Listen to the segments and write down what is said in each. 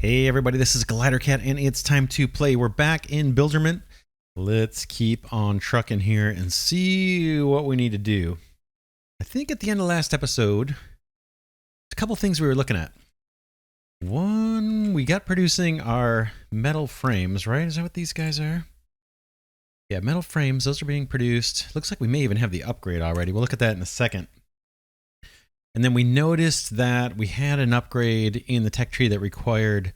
Hey everybody, this is Glidercat and it's time to play. We're back in Builderment. Let's keep on trucking here and see what we need to do. I think at the end of last episode, a couple things we were looking at. One, we got producing our metal frames, right? Is that what these guys are? Yeah, metal frames, those are being produced. Looks like we may even have the upgrade already. We'll look at that in a second. And then we noticed that we had an upgrade in the tech tree that required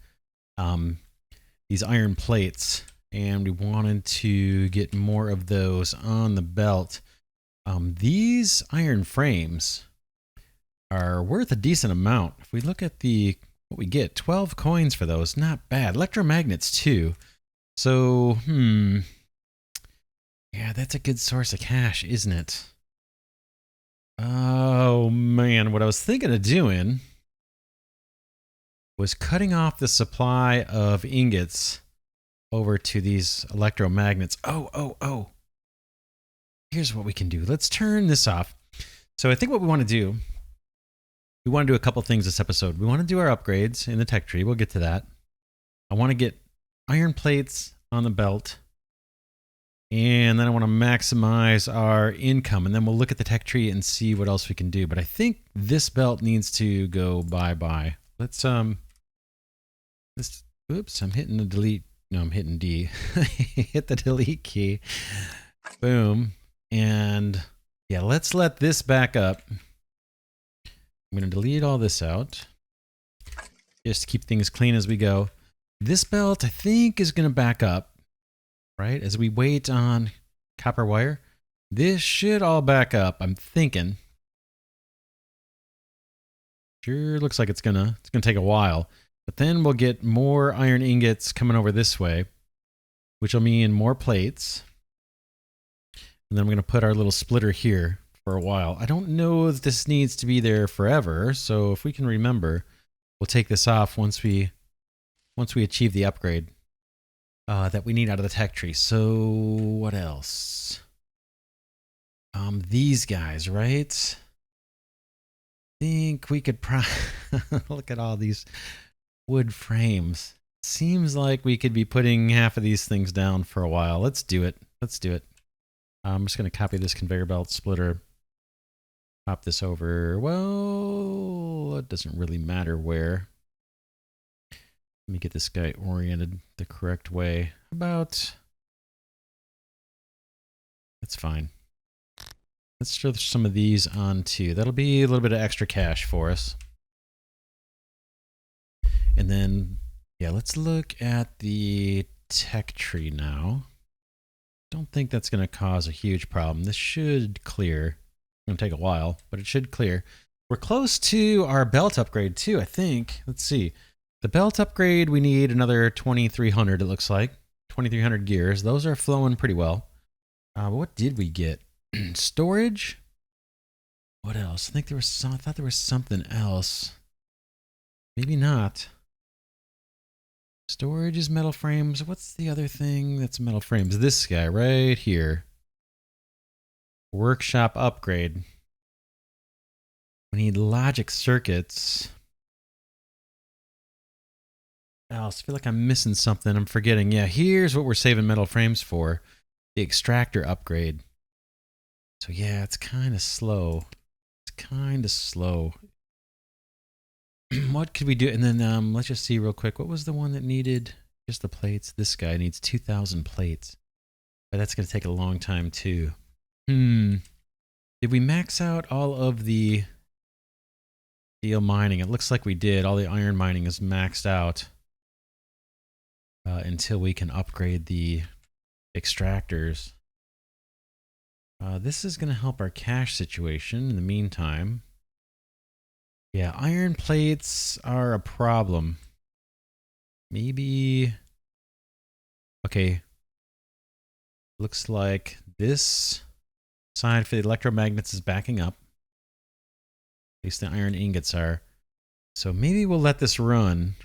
these iron plates, and we wanted to get more of those on the belt. These iron frames are worth a decent amount. If we look at what we get, 12 coins for those, not bad. Electromagnets too. So, yeah, that's a good source of cash, isn't it? Oh man, what I was thinking of doing was cutting off the supply of ingots over to these electromagnets. Oh. Here's what we can do. Let's turn this off. So I think what we want to do, we want to do a couple things this episode. We want to do our upgrades in the tech tree. We'll get to that. I want to get iron plates on the belt. And then I want to maximize our income, and then we'll look at the tech tree and see what else we can do. But I think this belt needs to go bye-bye. Let's, oops, I'm hitting the delete. No, I'm hitting D. Hit the delete key. Boom. And yeah, let's let this back up. I'm going to delete all this out just to keep things clean as we go. This belt, I think, is going to back up. Right, as we wait on copper wire, this should all back up, I'm thinking. Sure looks like it's gonna take a while, but then we'll get more iron ingots coming over this way, which will mean more plates. And then we're gonna put our little splitter here for a while. I don't know if this needs to be there forever, so if we can remember, we'll take this off once we achieve the upgrade that we need out of the tech tree. So what else? These guys, right? I think we could look at all these wood frames. Seems like we could be putting half of these things down for a while. Let's do it. I'm just going to copy this conveyor belt splitter. Pop this over. Well, it doesn't really matter where. Let me get this guy oriented the correct way. That's fine. Let's throw some of these on too. That'll be a little bit of extra cash for us. And then, yeah, let's look at the tech tree now. Don't think that's going to cause a huge problem. This should clear. It's going to take a while, but it should clear. We're close to our belt upgrade too, I think. Let's see. The belt upgrade, we need another 2,300, it looks like. 2,300 gears. Those are flowing pretty well. What did we get? Storage? What else? I thought there was something else. Maybe not. Storage is metal frames. What's the other thing that's metal frames? This guy right here. Workshop upgrade. We need logic circuits. Else. I feel like I'm missing something. I'm forgetting. Yeah, here's what we're saving metal frames for. The extractor upgrade. So yeah, it's kind of slow. What could we do? And then let's just see real quick. What was the one that needed just the plates? This guy needs 2,000 plates. But that's going to take a long time too. Did we max out all of the steel mining? It looks like we did. All the iron mining is maxed out. Until we can upgrade the extractors. This is going to help our cash situation in the meantime. Yeah, iron plates are a problem. Maybe... Okay. Looks like this side for the electromagnets is backing up. At least the iron ingots are. So maybe we'll let this run.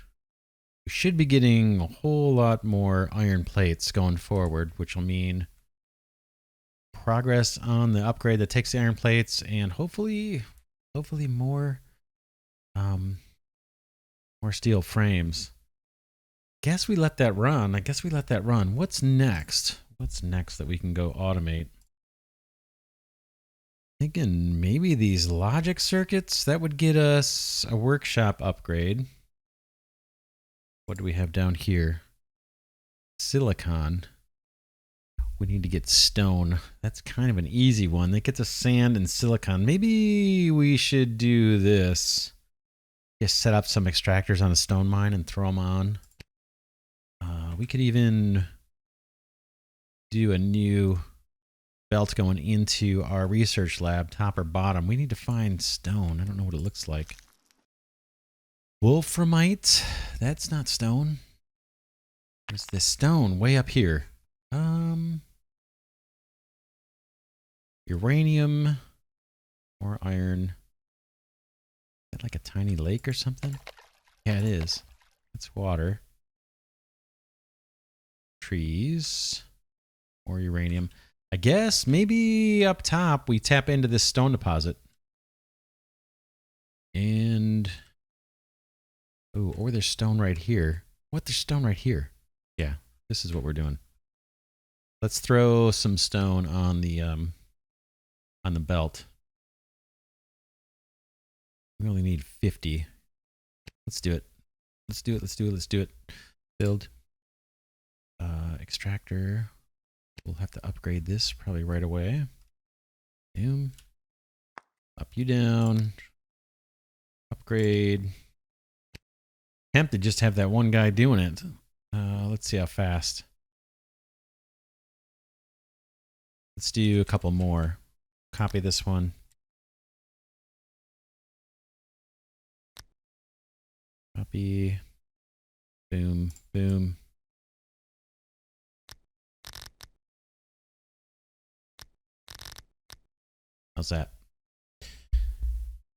We should be getting a whole lot more iron plates going forward, which will mean progress on the upgrade that takes the iron plates, and hopefully more steel frames. Guess we let that run. I guess we let that run. What's next? What's next that we can go automate? Thinking maybe these logic circuits, that would get us a workshop upgrade. What do we have down here? Silicon. We need to get stone. That's kind of an easy one. That gets us sand and silicon. Maybe we should do this. Just set up some extractors on a stone mine and throw them on. We could even do a new belt going into our research lab, top or bottom. We need to find stone. I don't know what it looks like. Wolframite. That's not stone. Where's this stone? Way up here. Uranium or iron. Is that like a tiny lake or something? Yeah, it is. That's water. Trees or uranium. I guess maybe up top we tap into this stone deposit. And oh, or there's stone right here. What? There's stone right here. Yeah, this is what we're doing. Let's throw some stone on the belt. We only need 50. Let's do it. Let's do it. Let's do it. Let's do it. Build. Extractor. We'll have to upgrade this probably right away. Boom. Up you down. Upgrade. Tempted just have that one guy doing it. Let's see how fast. Let's do a couple more. Copy this one. Copy. Boom. Boom. How's that?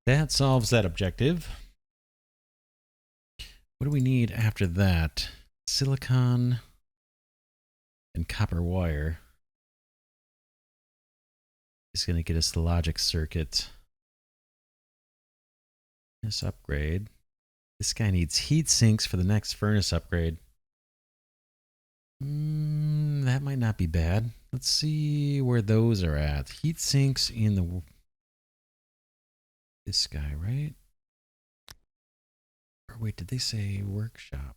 That solves that objective. What do we need after that? Silicon and copper wire. It's going to get us the logic circuit. This upgrade. This guy needs heat sinks for the next furnace upgrade. That might not be bad. Let's see where those are at. Heat sinks in the... This guy, right? Or wait, did they say workshop?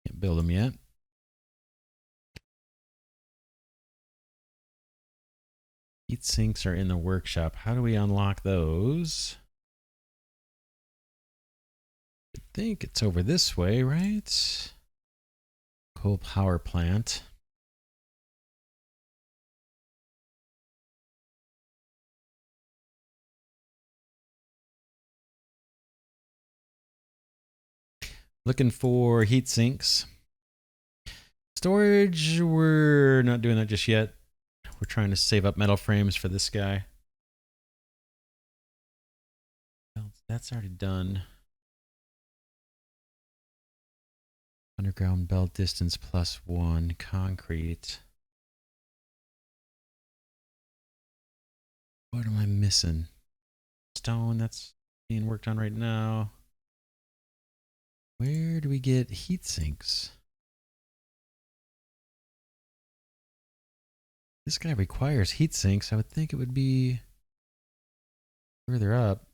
Can't build them yet. Heat sinks are in the workshop. How do we unlock those? I think it's over this way, right? Coal power plant. Looking for heat sinks. Storage, we're not doing that just yet. We're trying to save up metal frames for this guy. That's already done. Underground belt distance +1. Concrete. What am I missing? Stone, that's being worked on right now. Where do we get heat sinks? This guy requires heat sinks. I would think it would be further up.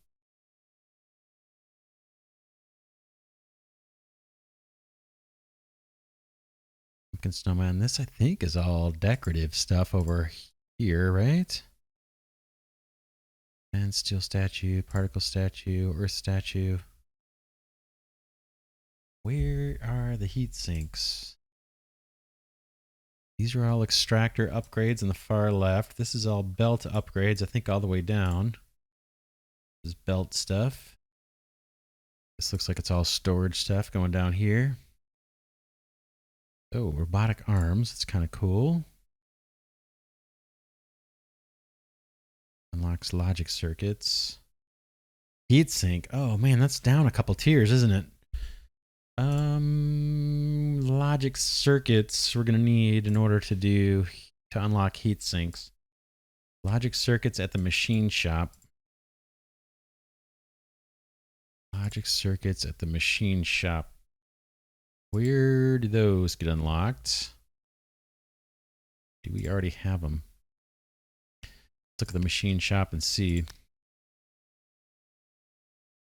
Pumpkin snowman. This, I think, is all decorative stuff over here, right? And steel statue, particle statue, earth statue. Where are the heat sinks? These are all extractor upgrades on the far left. This is all belt upgrades, I think all the way down. This is belt stuff. This looks like it's all storage stuff going down here. Oh, robotic arms. That's kind of cool. Unlocks logic circuits. Heatsink. Oh man, that's down a couple tiers, isn't it? Logic circuits we're gonna need in order to unlock heat sinks. Logic circuits at the machine shop. Logic circuits at the machine shop. Where do those get unlocked? Do we already have them? Let's look at the machine shop and see.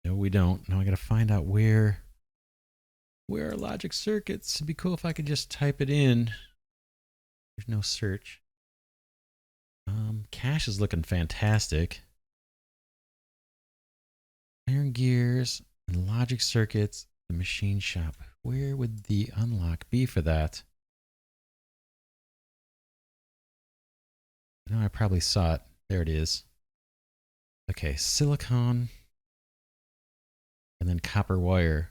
No, we don't. Now I gotta find out where are logic circuits. It'd be cool if I could just type it in. There's no search. Cache is looking fantastic. Iron gears and logic circuits, the machine shop. Where would the unlock be for that? No, I probably saw it. There it is. Okay, silicon and then copper wire.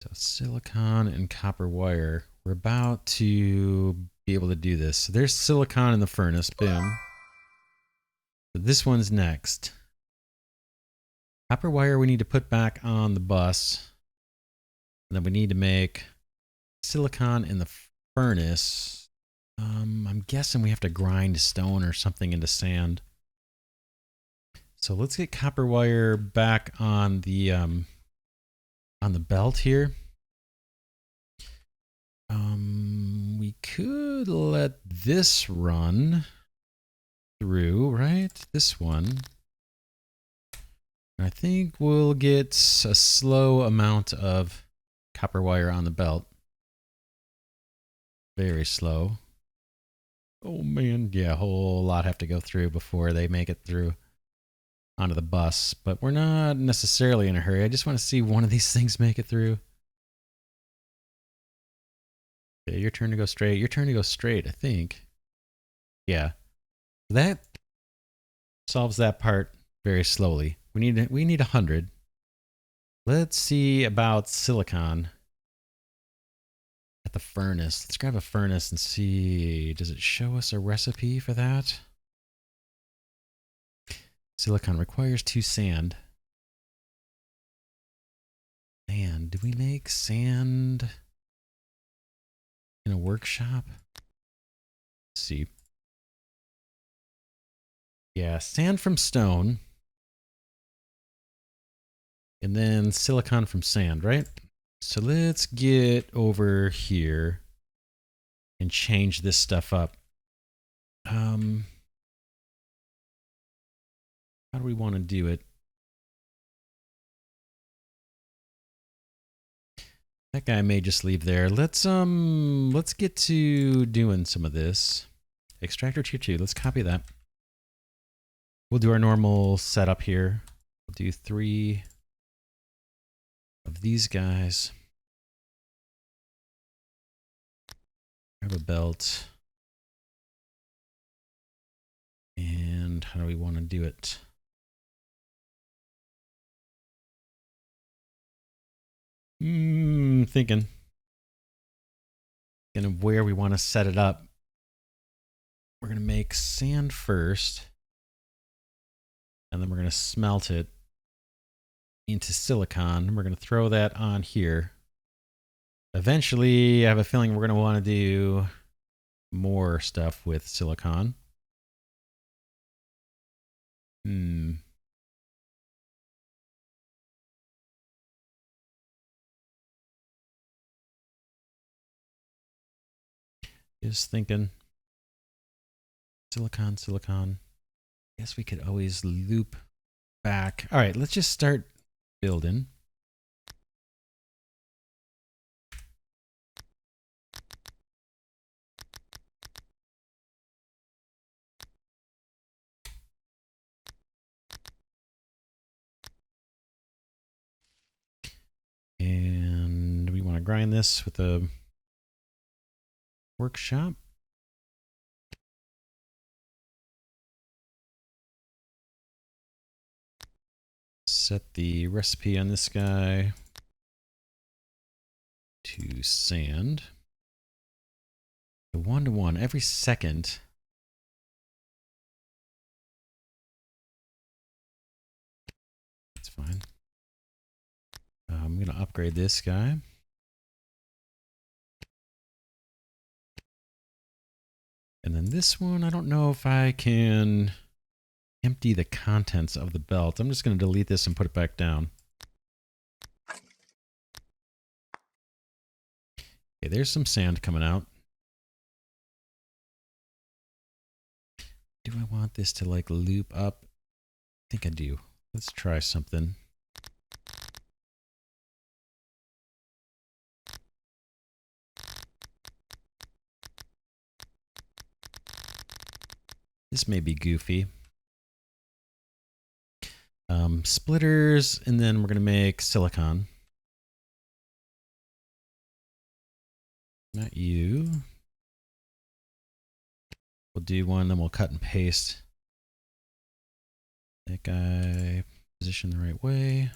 So silicon and copper wire. We're about to be able to do this. So there's silicon in the furnace. Boom. So this one's next. Copper wire we need to put back on the bus. And then we need to make silicon in the furnace. I'm guessing we have to grind stone or something into sand. So let's get copper wire back on the belt here. We could let this run through, right? This one. I think we'll get a slow amount of copper wire on the belt. Very slow. Oh man, yeah, a whole lot have to go through before they make it through onto the bus. But we're not necessarily in a hurry. I just want to see one of these things make it through. Okay, your turn to go straight. Your turn to go straight, I think. Yeah. That solves that part very slowly. We need 100. Let's see about silicon at the furnace. Let's grab a furnace and see. Does it show us a recipe for that? Silicon requires 2 sand. Sand. Do we make sand in a workshop? Let's see. Yeah, sand from stone. And then silicon from sand, right? So let's get over here and change this stuff up. How do we want to do it? That guy may just leave there. Let's get to doing some of this. Extractor tier 2. Let's copy that. We'll do our normal setup here. We'll do 3 of these guys. Grab a belt. And how do we want to do it? Thinking of where we want to set it up. We're going to make sand first. And then we're going to smelt it into silicon. We're going to throw that on here. Eventually, I have a feeling we're going to want to do more stuff with silicon. Just thinking. Silicon. Guess we could always loop back. All right, let's just start building. And we want to grind this with a workshop. Set the recipe on this guy to sand. 1-to-1 every second. That's fine. I'm going to upgrade this guy. And then this one, I don't know if I can empty the contents of the belt. I'm just going to delete this and put it back down. Okay, there's some sand coming out. Do I want this to like loop up? I think I do. Let's try something. This may be goofy. Splitters, and then we're going to make silicon. Not you. We'll do one, then we'll cut and paste. That guy positioned the right way.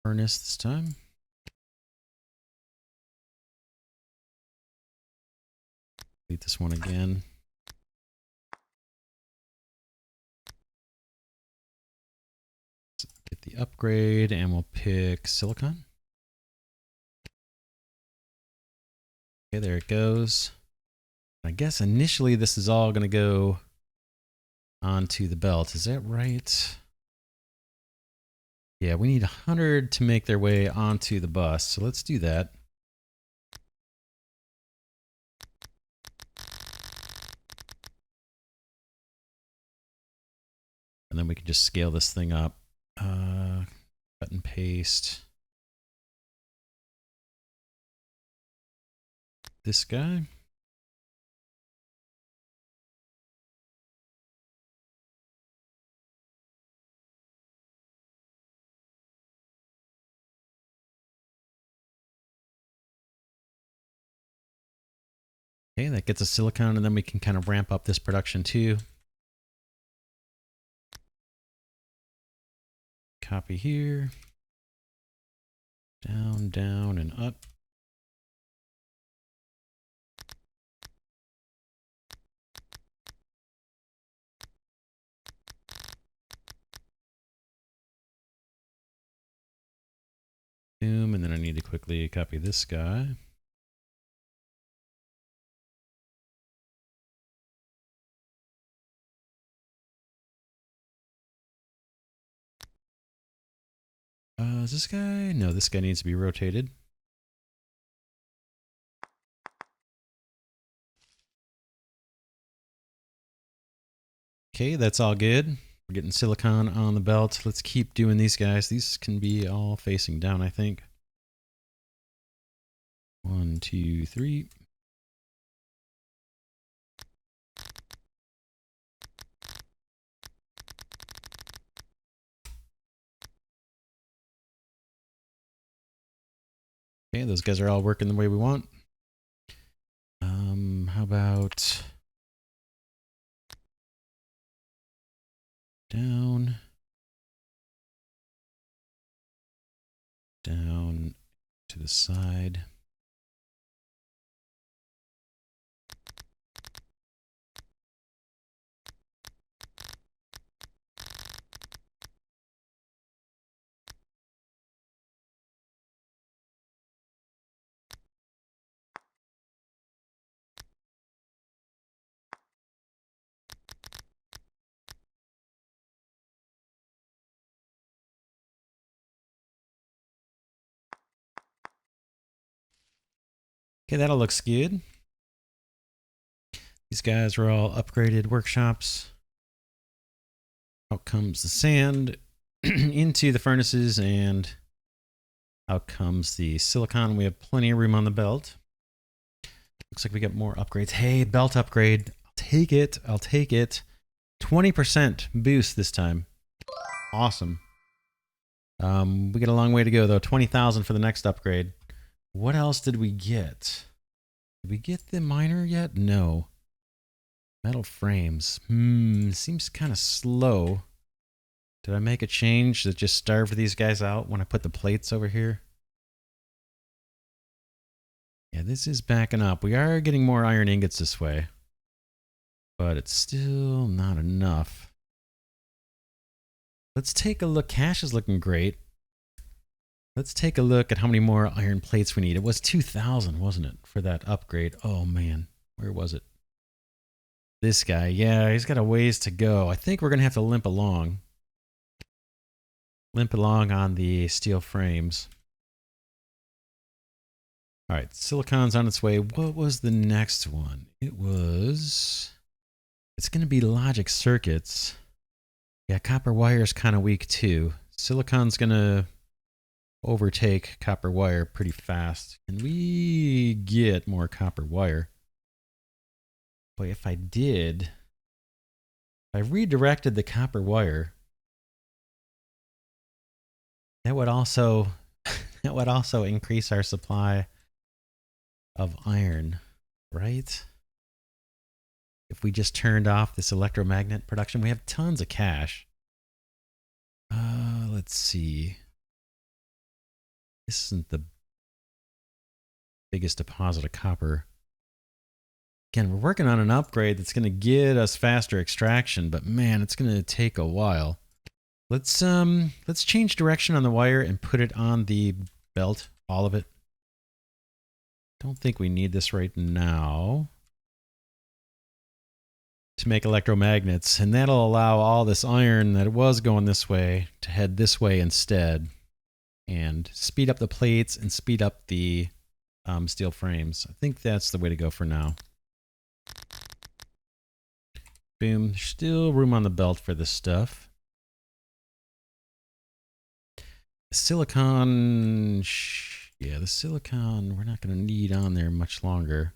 Furnace this time. Delete this one again. Get the upgrade, and we'll pick silicon. Okay, there it goes. I guess initially this is all going to go onto the belt. Is that right? Yeah, we need 100 to make their way onto the bus. So let's do that. And then we can just scale this thing up. Cut and paste. This guy. Okay, that gets us silicon, and then we can kind of ramp up this production too. Copy here. Down, down, and up. Boom, and then I need to quickly copy this guy. Is this guy? No, this guy needs to be rotated. Okay, that's all good. We're getting silicon on the belt. Let's keep doing these guys. These can be all facing down, I think. 1, 2, 3. Okay, those guys are all working the way we want. How about down, down to the side. Okay, that all looks good. These guys are all upgraded workshops. Out comes the sand into the furnaces, and out comes the silicon. We have plenty of room on the belt. Looks like we get more upgrades. Hey, belt upgrade. I'll take it. I'll take it. 20% boost this time. Awesome. We get a long way to go, though. 20,000 for the next upgrade. What else did we get? Did we get the miner yet? No. Metal frames. Seems kind of slow. Did I make a change that just starved these guys out when I put the plates over here? Yeah, this is backing up. We are getting more iron ingots this way, but it's still not enough. Let's take a look. Cash is looking great. Let's take a look at how many more iron plates we need. It was 2,000, wasn't it, for that upgrade? Oh, man. Where was it? This guy. Yeah, he's got a ways to go. I think we're going to have to limp along. Limp along on the steel frames. All right, silicon's on its way. What was the next one? It was... It's going to be logic circuits. Yeah, copper wire is kind of weak too. Silicon's going to overtake copper wire pretty fast. Can we get more copper wire? Boy, if I did, if I redirected the copper wire, that would also increase our supply of iron, right? If we just turned off this electromagnet production, we have tons of cash. Let's see. This isn't the biggest deposit of copper. Again, we're working on an upgrade that's going to get us faster extraction, but man, it's going to take a while. Let's change direction on the wire and put it on the belt, all of it. Don't think we need this right now to make electromagnets, and that'll allow all this iron that was going this way to head this way instead, and speed up the plates and speed up the steel frames. I think that's the way to go for now. Boom. There's still room on the belt for this stuff. Silicon, yeah, the silicon we're not going to need on there much longer.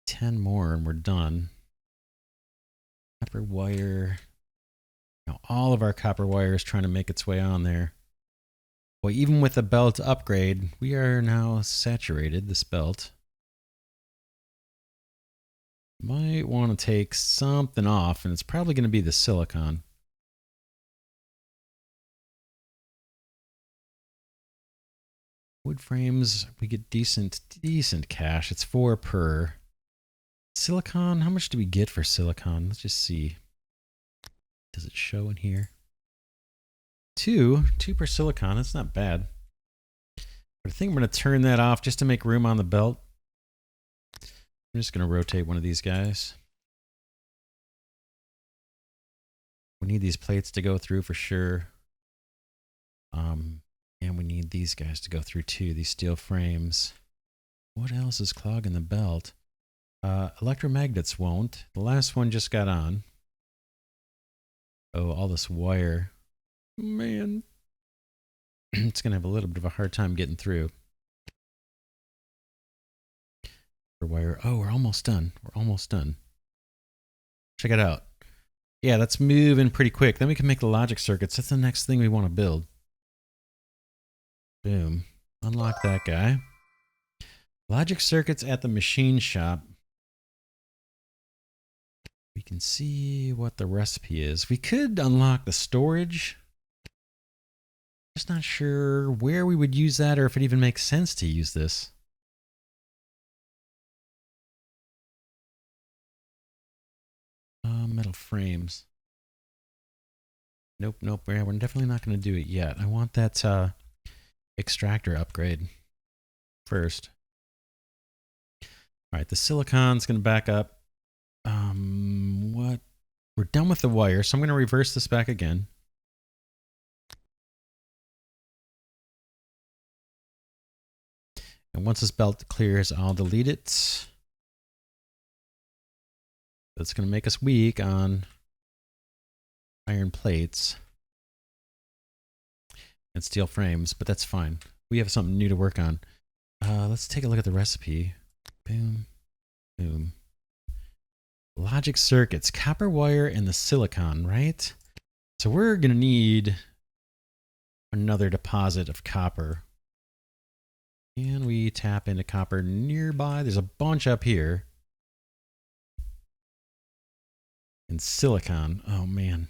10 more and we're done. Copper wire. Now all of our copper wire is trying to make its way on there. Well, even with the belt upgrade, we are now saturated, this belt. Might want to take something off, and it's probably going to be the silicon. Wood frames, we get decent cash. It's 4 per. Silicon, how much do we get for silicon? Let's just see. Does it show in here? 2 per silicon. That's not bad. But I think I'm going to turn that off just to make room on the belt. I'm just going to rotate one of these guys. We need these plates to go through for sure. And we need these guys to go through too, these steel frames. What else is clogging the belt? Electromagnets won't. The last one just got on. Oh, all this wire. Man. It's going to have a little bit of a hard time getting through. Wire. Oh, we're almost done. We're almost done. Check it out. Yeah, that's moving pretty quick. Then we can make the logic circuits. That's the next thing we want to build. Boom. Unlock that guy. Logic circuits at the machine shop. We can see what the recipe is. We could unlock the storage. Just not sure where we would use that or if it even makes sense to use this. Metal frames. Nope. We're definitely not going to do it yet. I want that extractor upgrade first. All right, the silicon's going to back up. What? We're done with the wire, so I'm going to reverse this back again. And once this belt clears, I'll delete it. That's going to make us weak on iron plates and steel frames, but that's fine. We have something new to work on. Let's take a look at the recipe. Boom, boom. Logic circuits, copper wire and the silicon, right? So we're going to need another deposit of copper. And we tap into copper nearby. There's a bunch up here. And silicon. Oh, man.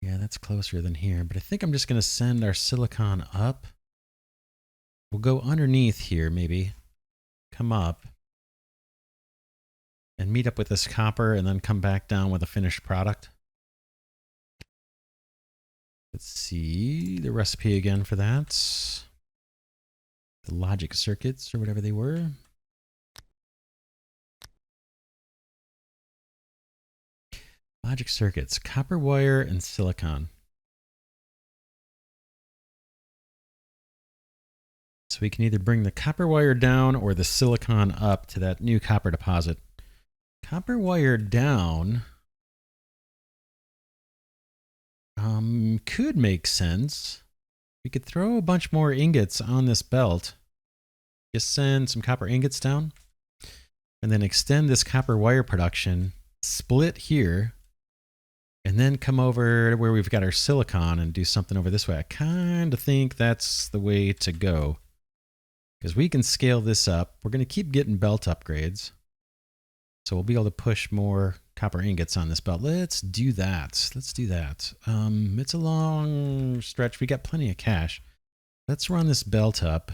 Yeah, that's closer than here. But I think I'm just going to send our silicon up. We'll go underneath here, maybe. Come up. And meet up with this copper and then come back down with a finished product. Let's see the recipe again for that. The logic circuits or whatever they were. Logic circuits, copper wire and silicon. So we can either bring the copper wire down or the silicon up to that new copper deposit. Copper wire down could make sense. We could throw a bunch more ingots on this belt. Just send some copper ingots down and then extend this copper wire production, split here, and then come over to where we've got our silicon and do something over this way. I kind of think that's the way to go because we can scale this up. We're going to keep getting belt upgrades. So we'll be able to push more copper ingots on this belt. Let's do that. Let's do that. It's a long stretch. We got plenty of cash. Let's run this belt up.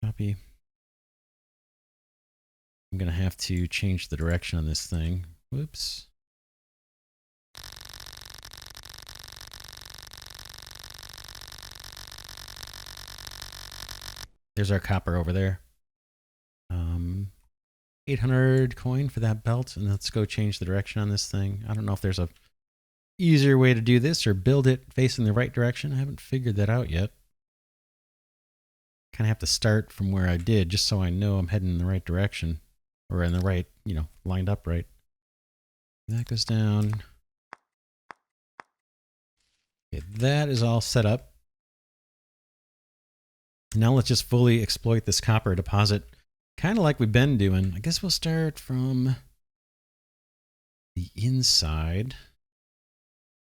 Copy. I'm going to have to change the direction on this thing. Whoops. There's our copper over there. 800 coin for that belt, and let's go change the direction on this thing. I don't know if there's a easier way to do this or build it facing the right direction. I haven't figured that out yet. Kind of have to start from where I did just so I know I'm heading in the right direction or in the right, you know, lined up right. That goes down. Okay, that is all set up. Now let's just fully exploit this copper deposit. Kind of like we've been doing. I guess we'll start from the inside.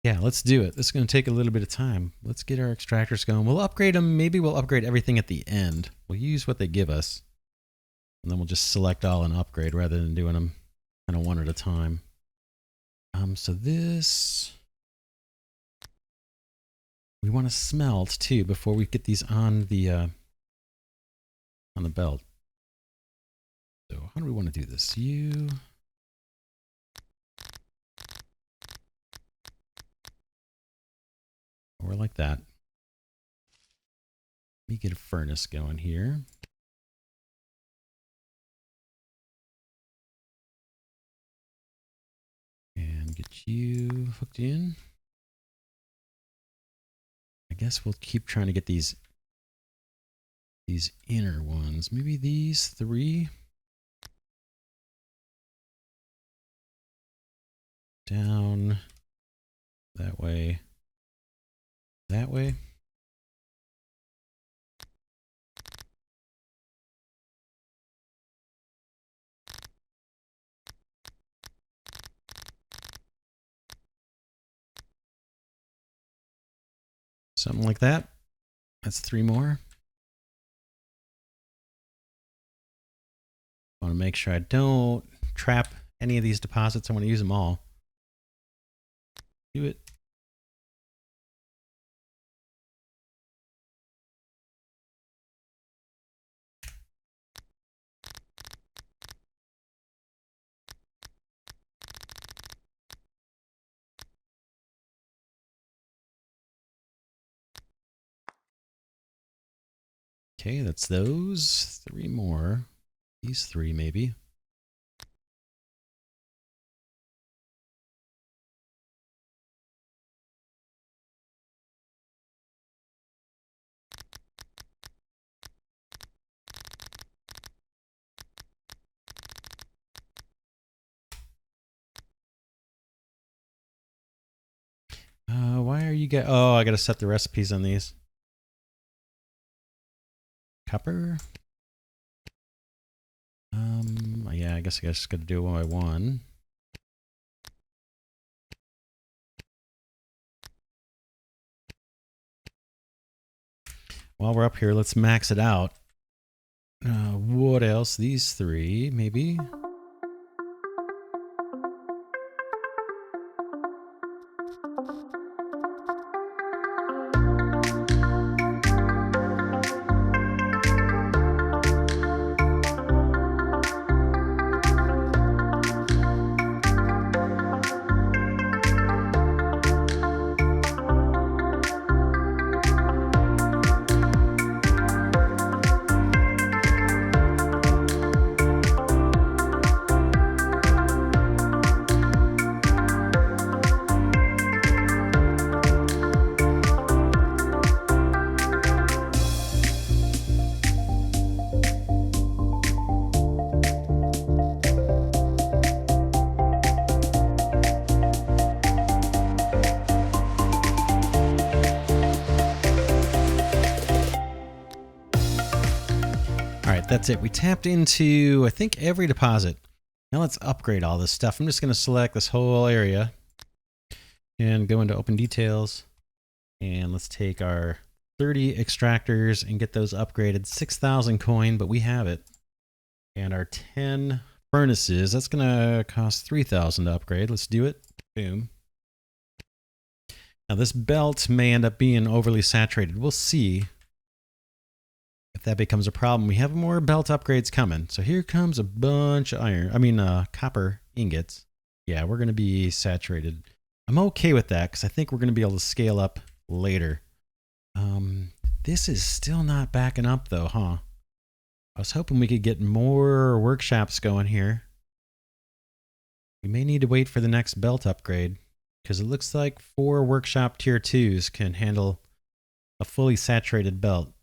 Yeah, let's do it. This is going to take a little bit of time. Let's get our extractors going. We'll upgrade them. Maybe we'll upgrade everything at the end. We'll use what they give us. And then we'll just select all and upgrade rather than doing them kind of one at a time. So this... we want to smelt too before we get these on the belt. So how do we want to do this? Or like that. Let me get a furnace going here. And get you hooked in. I guess we'll keep trying to get these inner ones. Maybe these three. Down that way. That way. Something like that. That's three more. I want to make sure I don't trap any of these deposits. I want to use them all. Do it. Okay, that's those. Three more. These three, maybe. Why are you guys... oh, I got to set the recipes on these. Copper. Yeah, I guess got to do it one by one. While we're up here, let's max it out. What else? These three, maybe. That's it. We tapped into, I think, every deposit. Now let's upgrade all this stuff. I'm just going to select this whole area and go into open details. And let's take our 30 extractors and get those upgraded. 6,000 coin, but we have it. And our 10 furnaces, that's going to cost 3,000 to upgrade. Let's do it. Boom. Now this belt may end up being overly saturated. We'll see if that becomes a problem. We have more belt upgrades coming. So here comes a bunch of copper ingots. Yeah, we're going to be saturated. I'm okay with that because I think we're going to be able to scale up later. This is still not backing up though, huh? I was hoping we could get more workshops going here. We may need to wait for the next belt upgrade because it looks like 4 workshop tier 2s can handle a fully saturated belt.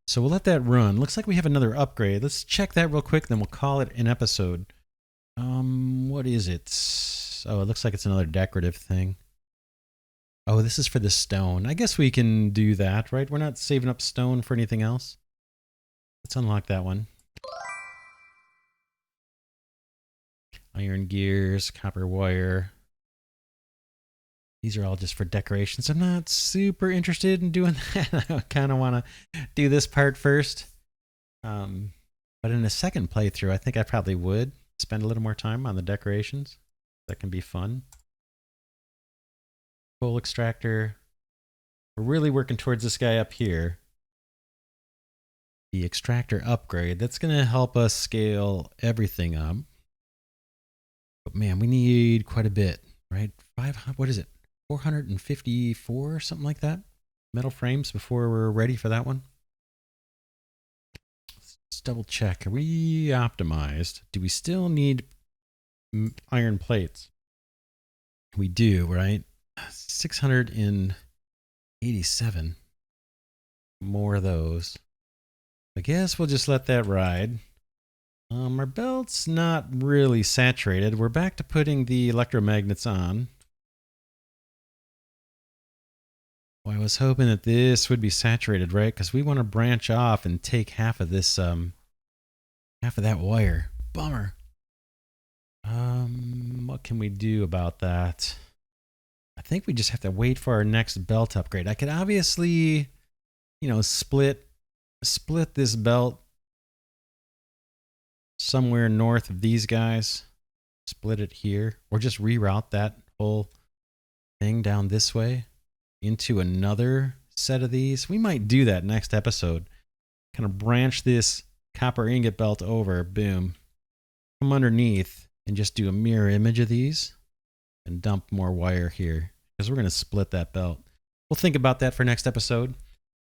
So we'll let that run. Looks like we have another upgrade. Let's check that real quick, then we'll call it an episode. What is it? Oh, it looks like it's another decorative thing. Oh, this is for the stone. I guess we can do that, right? We're not saving up stone for anything else. Let's unlock that one. Iron gears, copper wire. These are all just for decorations. I'm not super interested in doing that. I kind of want to do this part first. But in a second playthrough, I think I probably would spend a little more time on the decorations. That can be fun. Coal extractor. We're really working towards this guy up here. The extractor upgrade. That's going to help us scale everything up. But man, we need quite a bit, right? What is it? 454 or something like that? Metal frames before we're ready for that one. Let's double check. Are we optimized? Do we still need iron plates? We do, right? 687. More of those. I guess we'll just let that ride. Our belt's not really saturated. We're back to putting the electromagnets on. Well, I was hoping that this would be saturated, right? Because we want to branch off and take half of this, half of that wire. Bummer. What can we do about that? I think we just have to wait for our next belt upgrade. I could obviously, split this belt somewhere north of these guys. Split it here, or just reroute that whole thing down this way into another set of these. We might do that next episode. Kind of branch this copper ingot belt over, boom, come underneath and just do a mirror image of these and dump more wire here because we're going to split that belt. We'll think about that for next episode.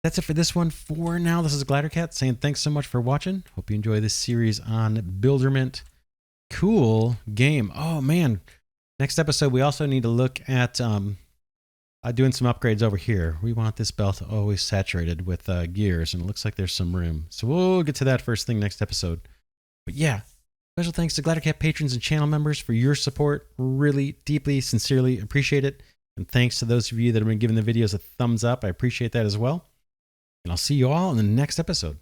That's it for this one. For now, this is Glidercat saying thanks so much for watching. Hope you enjoy this series on Builderment. Cool game. Oh man, next episode we also need to look at doing some upgrades over here. We want this belt always saturated with gears, and it looks like there's some room. So we'll get to that first thing next episode. But yeah, special thanks to Glidercat patrons and channel members for your support. Really, deeply, sincerely appreciate it. And thanks to those of you that have been giving the videos a thumbs up. I appreciate that as well. And I'll see you all in the next episode.